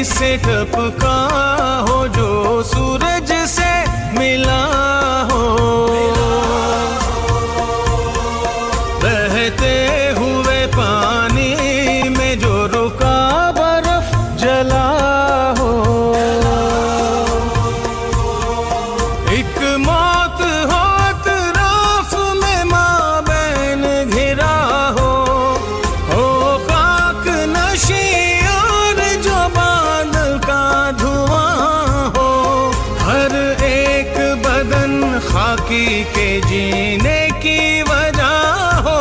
से टपका हो, जो सूरज से मिला हो, बहते हुए पानी में जो रुका बर्फ जला हो, एक मौत हो अतराफ में माबैन घिरा हो खाक नशी और जो बादल का धुआं हो, हर एक बदन खाकी के जीने की वजह हो,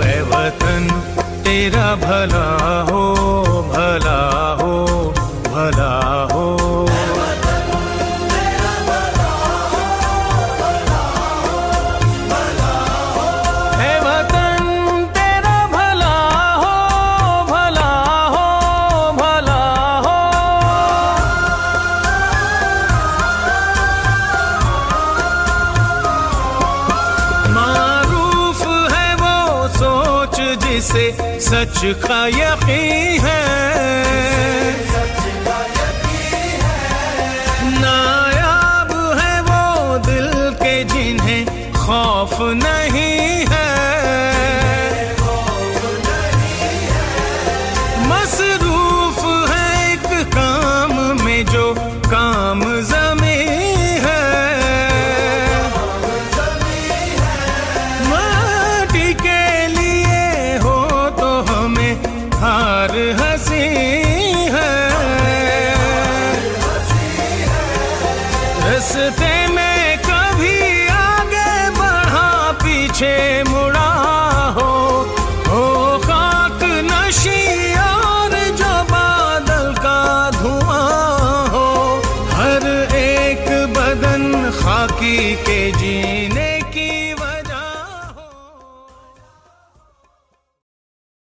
ए वतन तेरा भला हो, भला हो, भला हो। ए वतन तेरा भला हो, भला हो, भला हो। मारूफ है वो सोच जिसे सच का यकीन है, नायाब है वो दिल के जिन्हें खौफ नहीं है, मसरूफ है एक काम में जो काम ज़मीं है, माटी के लिए हो तो हमें हार हंसी है, रस्ते में कभी आगे बढ़ा पीछे मुड़ा हो खाक नशी और जो बादल का धुआं हो, हर एक बदन खाकी के जीने